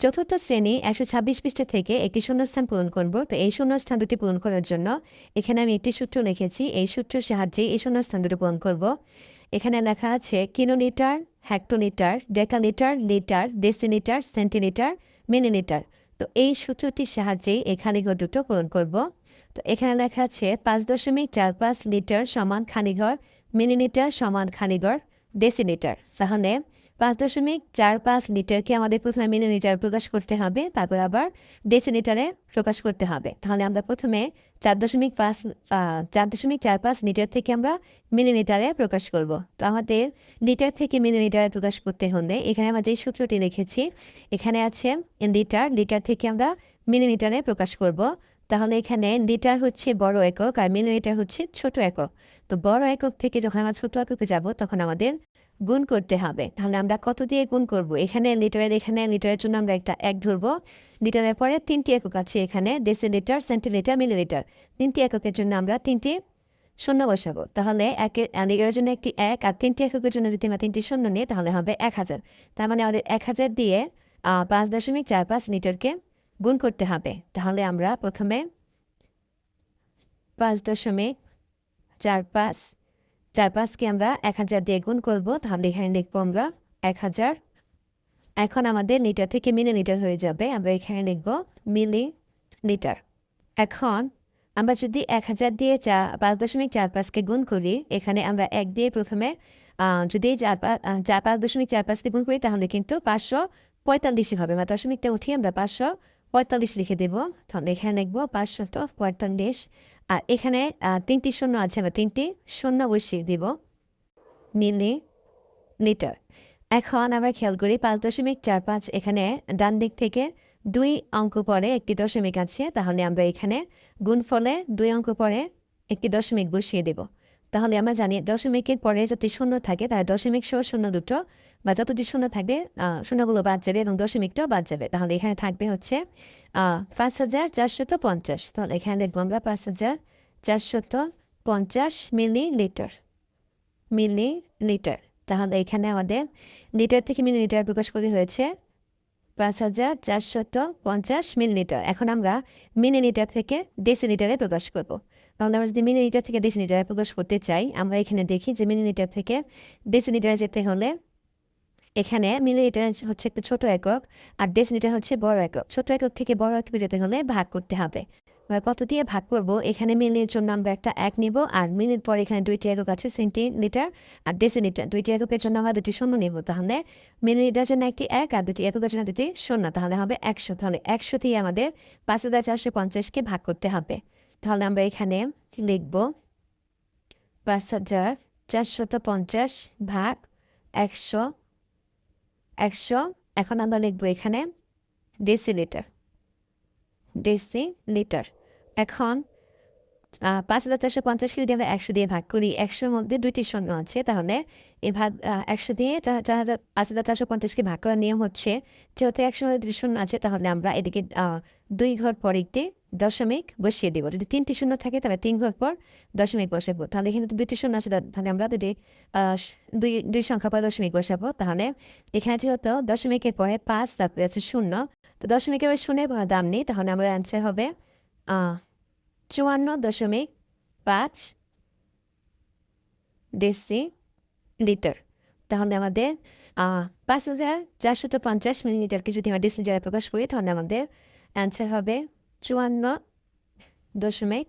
চতুর্থ শ্রেণী ১২৬ পৃষ্ঠা থেকে একটি শূন্যস্থান পূরণ করব। তো এই শূন্যস্থান দুটি পূরণ করার জন্য এখানে আমি একটি সূত্র লিখেছি। এই সূত্রের সাহায্যে এই শূন্যস্থান দুটি পূরণ করব। এখানে লেখা আছে kilometre, hectometre, decalitre, litre, decilitre, centimetre, millilitre. তো এই সূত্রটির সাহায্যেই এই খালিঘর দুটো পূরণ করব। তো এখানে লেখা আছে ৫.৪৫ লিটার সমান খালিঘর, মিলিলিটার সমান খালিঘর, ডেসিলিটার। তাহলে ৫.৪৫ লিটারকে আমাদের প্রথমে মিলিলিটার প্রকাশ করতে হবে, তারপর আবার ডেসিলিটারে প্রকাশ করতে হবে। তাহলে আমরা প্রথমে ৪.৪৫ লিটার থেকে আমরা মিলিলিটারে প্রকাশ করব। তো আমাদের লিটার থেকে মিলিলিটারে প্রকাশ করতে হলে এখানে আমরা যে সূত্রটি লিখেছি এখানে আছে লিটার, লিটার থেকে আমরা মিলিলিটারে প্রকাশ করব। তাহলে এখানে লিটার হচ্ছে বড় একক আর মিলিলিটার হচ্ছে ছোট একক। তো বড় একক থেকে যখন আমরা ছোট এককে যাব তখন আমাদের গুণ করতে হবে। তাহলে আমরা কত দিয়ে গুণ করব? এখানে লিটারের জন্য আমরা একটা ১ ধরবো। লিটারের পরে ৩টি একক আছে এখানে, ডেসিলিটার, সেন্টিলিটার, মিলিলিটার। ৩টি এককের জন্য আমরা ৩টি শূন্য বসাবো। তাহলে লিটারের জন্য একটি ১ আর ৩টি এককের জন্য যদি আমরা ৩টি শূন্য নিই তাহলে হবে ১০০০। তার মানে আমাদের ১০০০ দিয়ে ৫.৪৫ লিটারকে গুণ করতে হবে। তাহলে আমরা প্রথমে ৫.৪৫কে আমরা ১০০০ দিয়ে গুণ করব। তাহলে এখানে লিখবো আমরা ১০০০। এখন আমাদের লিটার থেকে মিলিলিটার হয়ে যাবে, আমরা এখানে লিখব মিলিলিটার। এখন আমরা যদি ১০০০ দিয়ে ৫.৪৫কে গুণ করি, এখানে আমরা ১ দিয়ে প্রথমে যদি ৫.৪৫কে গুণ করি তাহলে কিন্তু ৫৪৫ হবে। বা দশমিকটা উঠিয়ে আমরা ৫৪৫ লিখে দেব। তাহলে এখানে লিখব ৫৪৫। আর এখানে ৩টি শূন্য আছে, আমরা ৩টি শূন্য বসিয়ে দিব মিলিলিটার। এখন আমরা খেয়াল করি ৫.৪৫ এখানে ডান দিক থেকে ২ অঙ্ক পরে একটি দশমিক আছে। তাহলে আমরা এখানে গুণফলে ২ অঙ্ক পরে একটি দশমিক বসিয়ে দেব। তাহলে আমরা জানি দশমিকের পরে যদি শূন্য থাকে তাহলে দশমিক সহ শূন্য দুটো বা যতটি শূন্য থাকবে শূন্যগুলো বাদ যাবে এবং দশমিকটাও বাদ যাবে। তাহলে এখানে থাকবে হচ্ছে ৫,৪৫০। তাহলে এখানে দেখবো আমরা ৫,৪৫০ মিলিলিটার। তাহলে এখানে আমাদের লিটার থেকে মিলিলিটার প্রকাশ করে হয়েছে ৫,৪৫০ মিলিলিটার। এখন আমরা মিলিলিটার থেকে ডেসিলিটারে প্রকাশ করব। তাহলে আমরা যদি মিলিলিটার থেকে ডেসিলিটারে প্রকাশ করতে চাই, আমরা এখানে দেখি যে মিলিলিটার থেকে ডেসিলিটারে যেতে হলে এখানে মিলিলিটার হচ্ছে একটা ছোট একক আর ডেসিলিটার হচ্ছে বড় একক। ছোট একক থেকে বড় এককে যেতে হলে ভাগ করতে হবে। কত দিয়ে ভাগ করব? এখানে মিলির জন্য আমরা একটা ১ নিব আর মিলির পর এখানে ২টি একক আছে, সেন্টিলিটার আর ডেসিলিটার। ২টি এককের জন্য আমরা ২টি শূন্য নিব। তাহলে মিলিলিটার জন্য একটি ১ আর ২টি এককের জন্য ২টি শূন্য, তাহলে হবে ১০০। তাহলে ১০০ দিয়ে আমাদের ৫,৪৫০কে ভাগ করতে হবে। তাহলে আমরা এখানে লিখব ৫,৪৫০ ভাগ ১০০। এখন আমরা লিখব এখানে ডেসিলিটার। এখন ৫,৪৫০কে যদি আমরা ১০০ দিয়ে ভাগ করি, ১০০-র মধ্যে ২টি শূন্য আছে। তাহলে এই ভাগ ১০০ দিয়ে ৫,৪৫০কে ভাগ করার নিয়ম হচ্ছে যেহেতু ১০০-র মধ্যে ২টি শূন্য আছে তাহলে আমরা এদিকে ২ ঘর পর একটি দশমিক বসিয়ে দেব। যদি ৩টি শূন্য থাকে তাহলে ৩ ঘর পর দশমিক বসাবো। তাহলে এখানে ২টি শূন্য আছে, তাহলে আমরা দুই সংখ্যা পর দশমিক বসাবো। তাহলে এখানে যেহেতু দশমিকের পরে ৫, তারপরে আছে শূন্য, তো দশমিকের পরে শূন্যের দাম নেই। তাহলে আমার অ্যান্সার হবে ৫৪.৫ ডেসিলিটার। তাহলে আমাদের ৫,৪৫০ মিলিলিটারকে যদি আমরা ডেসিলিটারে প্রকাশ করি তাহলে আমাদের অ্যান্সার হবে ৫৪.৫